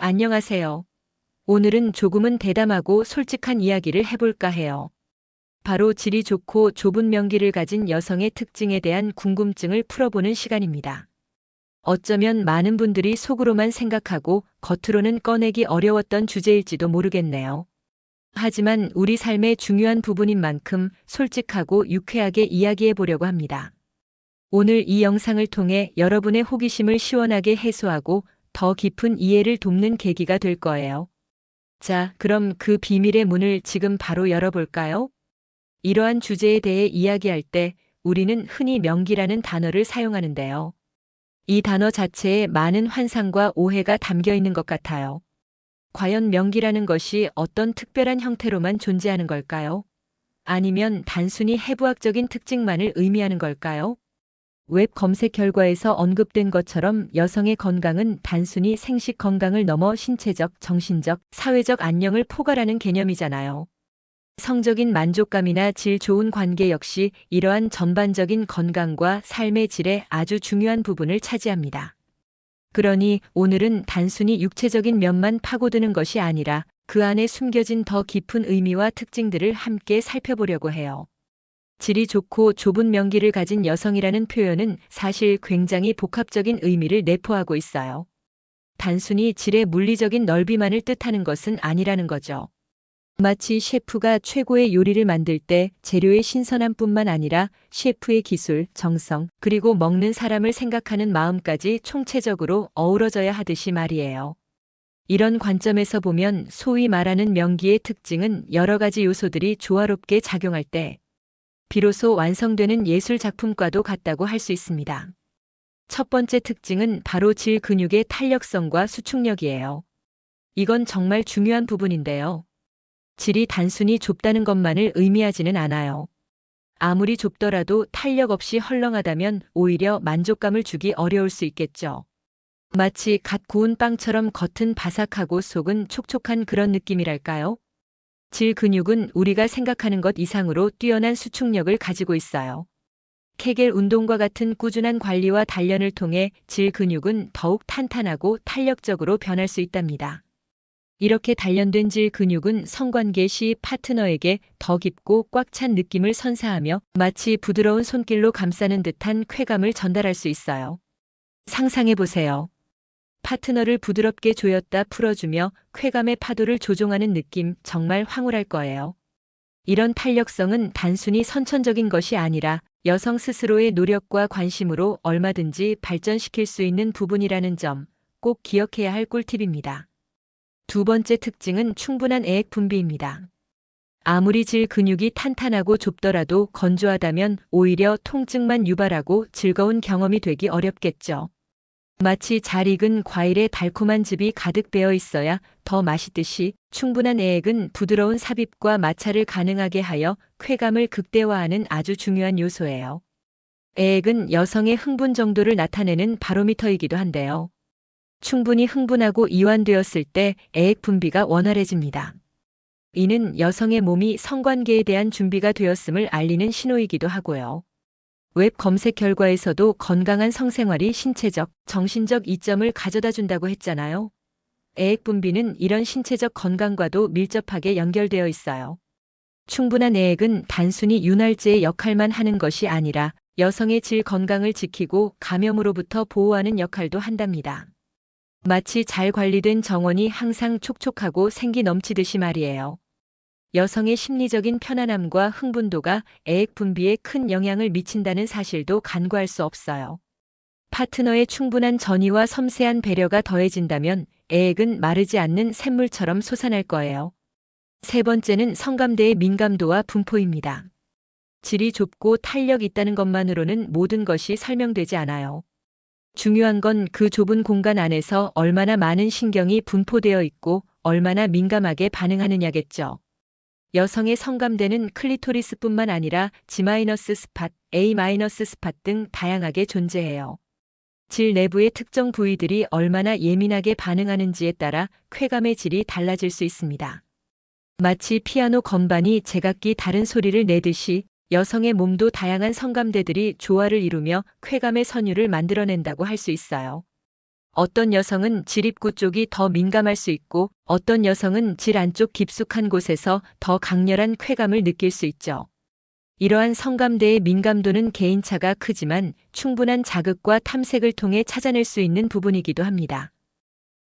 안녕하세요. 오늘은 조금은 대담하고 솔직한 이야기를 해볼까 해요. 바로 질이 좋고 좁은 명기를 가진 여성의 특징에 대한 궁금증을 풀어보는 시간입니다. 어쩌면 많은 분들이 속으로만 생각하고 겉으로는 꺼내기 어려웠던 주제일지도 모르겠네요. 하지만 우리 삶의 중요한 부분인 만큼 솔직하고 유쾌하게 이야기해 보려고 합니다. 오늘 이 영상을 통해 여러분의 호기심을 시원하게 해소하고 더 깊은 이해를 돕는 계기가 될 거예요. 자, 그럼 그 비밀의 문을 지금 바로 열어볼까요? 이러한 주제에 대해 이야기할 때 우리는 흔히 명기라는 단어를 사용하는데요. 이 단어 자체에 많은 환상과 오해가 담겨 있는 것 같아요. 과연 명기라는 것이 어떤 특별한 형태로만 존재하는 걸까요? 아니면 단순히 해부학적인 특징만을 의미하는 걸까요? 웹 검색 결과에서 언급된 것처럼 여성의 건강은 단순히 생식 건강을 넘어 신체적, 정신적, 사회적 안녕을 포괄하는 개념이잖아요. 성적인 만족감이나 질 좋은 관계 역시 이러한 전반적인 건강과 삶의 질에 아주 중요한 부분을 차지합니다. 그러니 오늘은 단순히 육체적인 면만 파고드는 것이 아니라 그 안에 숨겨진 더 깊은 의미와 특징들을 함께 살펴보려고 해요. 질이 좋고 좁은 명기를 가진 여성이라는 표현은 사실 굉장히 복합적인 의미를 내포하고 있어요. 단순히 질의 물리적인 넓이만을 뜻하는 것은 아니라는 거죠. 마치 셰프가 최고의 요리를 만들 때 재료의 신선함뿐만 아니라 셰프의 기술, 정성, 그리고 먹는 사람을 생각하는 마음까지 총체적으로 어우러져야 하듯이 말이에요. 이런 관점에서 보면 소위 말하는 명기의 특징은 여러 가지 요소들이 조화롭게 작용할 때 비로소 완성되는 예술 작품과도 같다고 할 수 있습니다. 첫 번째 특징은 바로 질 근육의 탄력성과 수축력이에요. 이건 정말 중요한 부분인데요. 질이 단순히 좁다는 것만을 의미하지는 않아요. 아무리 좁더라도 탄력 없이 헐렁하다면 오히려 만족감을 주기 어려울 수 있겠죠. 마치 갓 구운 빵처럼 겉은 바삭하고 속은 촉촉한 그런 느낌이랄까요? 질 근육은 우리가 생각하는 것 이상으로 뛰어난 수축력을 가지고 있어요. 케겔 운동과 같은 꾸준한 관리와 단련을 통해 질 근육은 더욱 탄탄하고 탄력적으로 변할 수 있답니다. 이렇게 단련된 질 근육은 성관계 시 파트너에게 더 깊고 꽉 찬 느낌을 선사하며 마치 부드러운 손길로 감싸는 듯한 쾌감을 전달할 수 있어요. 상상해 보세요. 파트너를 부드럽게 조였다 풀어주며 쾌감의 파도를 조종하는 느낌 정말 황홀할 거예요. 이런 탄력성은 단순히 선천적인 것이 아니라 여성 스스로의 노력과 관심으로 얼마든지 발전시킬 수 있는 부분이라는 점 꼭 기억해야 할 꿀팁입니다. 두 번째 특징은 충분한 에액 분비입니다. 아무리 질 근육이 탄탄하고 좁더라도 건조하다면 오히려 통증만 유발하고 즐거운 경험이 되기 어렵겠죠. 마치 잘 익은 과일에 달콤한 즙이 가득 배어 있어야 더 맛있듯이 충분한 에액은 부드러운 삽입과 마찰을 가능하게 하여 쾌감을 극대화하는 아주 중요한 요소예요. 에액은 여성의 흥분 정도를 나타내는 바로미터이기도 한데요. 충분히 흥분하고 이완되었을 때 에액 분비가 원활해집니다. 이는 여성의 몸이 성관계에 대한 준비가 되었음을 알리는 신호이기도 하고요. 웹 검색 결과에서도 건강한 성생활이 신체적, 정신적 이점을 가져다 준다고 했잖아요. 에액 분비는 이런 신체적 건강과도 밀접하게 연결되어 있어요. 충분한 에액은 단순히 윤활제의 역할만 하는 것이 아니라 여성의 질 건강을 지키고 감염으로부터 보호하는 역할도 한답니다. 마치 잘 관리된 정원이 항상 촉촉하고 생기 넘치듯이 말이에요. 여성의 심리적인 편안함과 흥분도가 에액 분비에 큰 영향을 미친다는 사실도 간과할 수 없어요. 파트너의 충분한 전이와 섬세한 배려가 더해진다면 에액은 마르지 않는 샘물처럼 솟아날 거예요. 세 번째는 성감대의 민감도와 분포입니다. 질이 좁고 탄력 있다는 것만으로는 모든 것이 설명되지 않아요. 중요한 건 그 좁은 공간 안에서 얼마나 많은 신경이 분포되어 있고 얼마나 민감하게 반응하느냐겠죠. 여성의 성감대는 클리토리스뿐만 아니라 G-스팟, A-스팟 등 다양하게 존재해요. 질 내부의 특정 부위들이 얼마나 예민하게 반응하는지에 따라 쾌감의 질이 달라질 수 있습니다. 마치 피아노 건반이 제각기 다른 소리를 내듯이 여성의 몸도 다양한 성감대들이 조화를 이루며 쾌감의 선율을 만들어낸다고 할 수 있어요. 어떤 여성은 질 입구 쪽이 더 민감할 수 있고 어떤 여성은 질 안쪽 깊숙한 곳에서 더 강렬한 쾌감을 느낄 수 있죠. 이러한 성감대의 민감도는 개인차가 크지만 충분한 자극과 탐색을 통해 찾아낼 수 있는 부분이기도 합니다.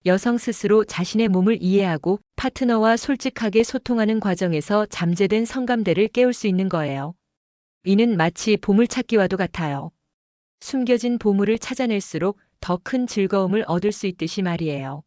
여성 스스로 자신의 몸을 이해하고 파트너와 솔직하게 소통하는 과정에서 잠재된 성감대를 깨울 수 있는 거예요. 이는 마치 보물찾기와도 같아요. 숨겨진 보물을 찾아낼수록 더 큰 즐거움을 얻을 수 있듯이 말이에요.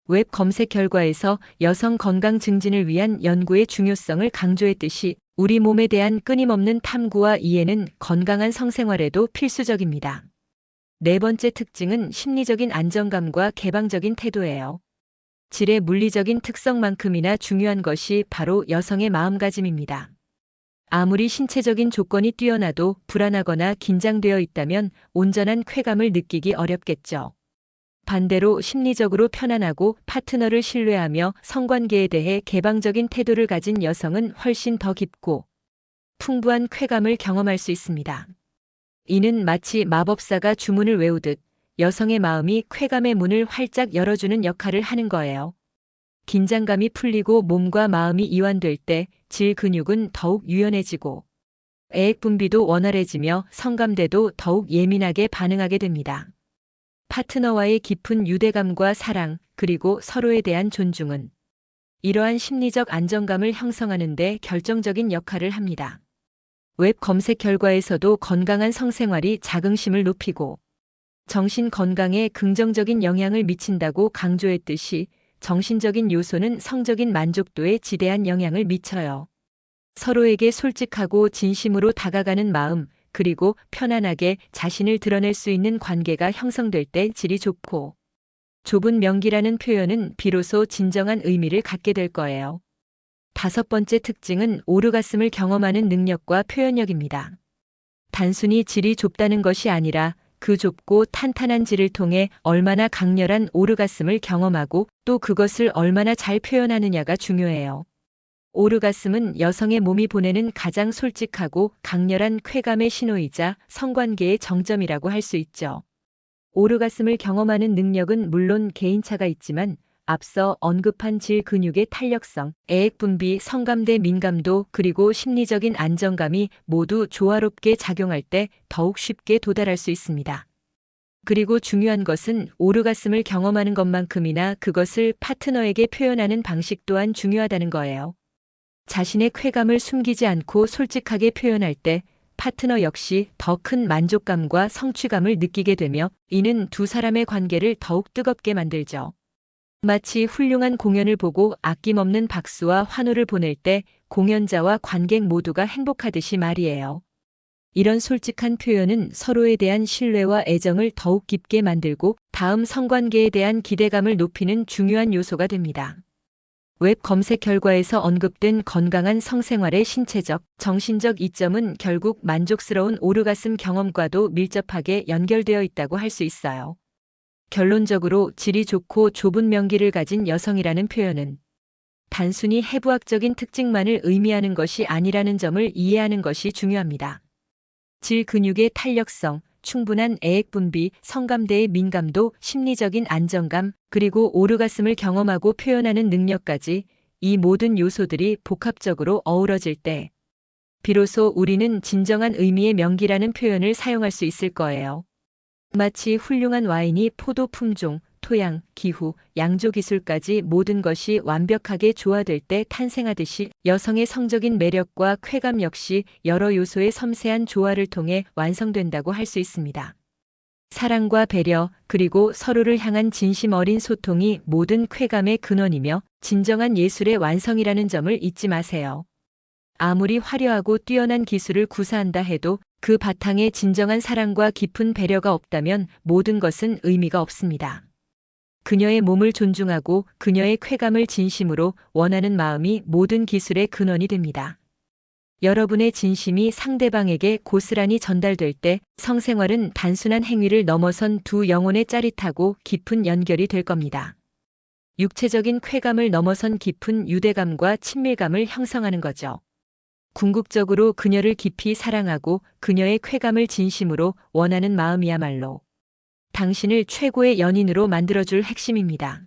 웹 검색 결과에서 여성 건강 증진을 위한 연구의 중요성을 강조했듯이 우리 몸에 대한 끊임없는 탐구와 이해는 건강한 성생활에도 필수적입니다. 네 번째 특징은 심리적인 안정감과 개방적인 태도예요. 질의 물리적인 특성만큼이나 중요한 것이 바로 여성의 마음가짐입니다. 아무리 신체적인 조건이 뛰어나도 불안하거나 긴장되어 있다면 온전한 쾌감을 느끼기 어렵겠죠. 반대로 심리적으로 편안하고 파트너를 신뢰하며 성관계에 대해 개방적인 태도를 가진 여성은 훨씬 더 깊고 풍부한 쾌감을 경험할 수 있습니다. 이는 마치 마법사가 주문을 외우듯 여성의 마음이 쾌감의 문을 활짝 열어주는 역할을 하는 거예요. 긴장감이 풀리고 몸과 마음이 이완될 때 질 근육은 더욱 유연해지고 애액 분비도 원활해지며 성감대도 더욱 예민하게 반응하게 됩니다. 파트너와의 깊은 유대감과 사랑, 그리고 서로에 대한 존중은 이러한 심리적 안정감을 형성하는 데 결정적인 역할을 합니다. 웹 검색 결과에서도 건강한 성생활이 자긍심을 높이고 정신 건강에 긍정적인 영향을 미친다고 강조했듯이 정신적인 요소는 성적인 만족도에 지대한 영향을 미쳐요. 서로에게 솔직하고 진심으로 다가가는 마음, 그리고 편안하게 자신을 드러낼 수 있는 관계가 형성될 때 질이 좋고 좁은 명기라는 표현은 비로소 진정한 의미를 갖게 될 거예요. 다섯 번째 특징은 오르가슴을 경험하는 능력과 표현력입니다. 단순히 질이 좁다는 것이 아니라 그 좁고 탄탄한 질을 통해 얼마나 강렬한 오르가슴을 경험하고 또 그것을 얼마나 잘 표현하느냐가 중요해요. 오르가슴은 여성의 몸이 보내는 가장 솔직하고 강렬한 쾌감의 신호이자 성관계의 정점이라고 할 수 있죠. 오르가슴을 경험하는 능력은 물론 개인차가 있지만 앞서 언급한 질 근육의 탄력성, 애액 분비, 성감대 민감도, 그리고 심리적인 안정감이 모두 조화롭게 작용할 때 더욱 쉽게 도달할 수 있습니다. 그리고 중요한 것은 오르가슴을 경험하는 것만큼이나 그것을 파트너에게 표현하는 방식 또한 중요하다는 거예요. 자신의 쾌감을 숨기지 않고 솔직하게 표현할 때 파트너 역시 더 큰 만족감과 성취감을 느끼게 되며 이는 두 사람의 관계를 더욱 뜨겁게 만들죠. 마치 훌륭한 공연을 보고 아낌없는 박수와 환호를 보낼 때 공연자와 관객 모두가 행복하듯이 말이에요. 이런 솔직한 표현은 서로에 대한 신뢰와 애정을 더욱 깊게 만들고 다음 성관계에 대한 기대감을 높이는 중요한 요소가 됩니다. 웹 검색 결과에서 언급된 건강한 성생활의 신체적, 정신적 이점은 결국 만족스러운 오르가슴 경험과도 밀접하게 연결되어 있다고 할 수 있어요. 결론적으로 질이 좋고 좁은 명기를 가진 여성이라는 표현은 단순히 해부학적인 특징만을 의미하는 것이 아니라는 점을 이해하는 것이 중요합니다. 질 근육의 탄력성, 충분한 애액 분비, 성감대의 민감도, 심리적인 안정감, 그리고 오르가슴을 경험하고 표현하는 능력까지 이 모든 요소들이 복합적으로 어우러질 때 비로소 우리는 진정한 의미의 명기라는 표현을 사용할 수 있을 거예요. 마치 훌륭한 와인이 포도 품종, 토양, 기후, 양조 기술까지 모든 것이 완벽하게 조화될 때 탄생하듯이 여성의 성적인 매력과 쾌감 역시 여러 요소의 섬세한 조화를 통해 완성된다고 할 수 있습니다. 사랑과 배려, 그리고 서로를 향한 진심 어린 소통이 모든 쾌감의 근원이며 진정한 예술의 완성이라는 점을 잊지 마세요. 아무리 화려하고 뛰어난 기술을 구사한다 해도 그 바탕에 진정한 사랑과 깊은 배려가 없다면 모든 것은 의미가 없습니다. 그녀의 몸을 존중하고 그녀의 쾌감을 진심으로 원하는 마음이 모든 기술의 근원이 됩니다. 여러분의 진심이 상대방에게 고스란히 전달될 때 성생활은 단순한 행위를 넘어선 두 영혼의 짜릿하고 깊은 연결이 될 겁니다. 육체적인 쾌감을 넘어선 깊은 유대감과 친밀감을 형성하는 거죠. 궁극적으로 그녀를 깊이 사랑하고 그녀의 쾌감을 진심으로 원하는 마음이야말로 당신을 최고의 연인으로 만들어줄 핵심입니다.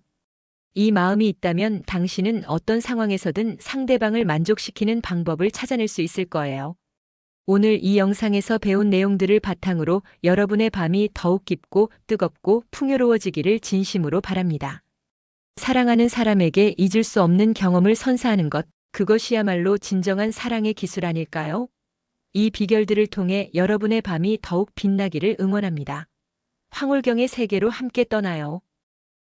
이 마음이 있다면 당신은 어떤 상황에서든 상대방을 만족시키는 방법을 찾아낼 수 있을 거예요. 오늘 이 영상에서 배운 내용들을 바탕으로 여러분의 밤이 더욱 깊고 뜨겁고 풍요로워지기를 진심으로 바랍니다. 사랑하는 사람에게 잊을 수 없는 경험을 선사하는 것, 그것이야말로 진정한 사랑의 기술 아닐까요? 이 비결들을 통해 여러분의 밤이 더욱 빛나기를 응원합니다. 황홀경의 세계로 함께 떠나요.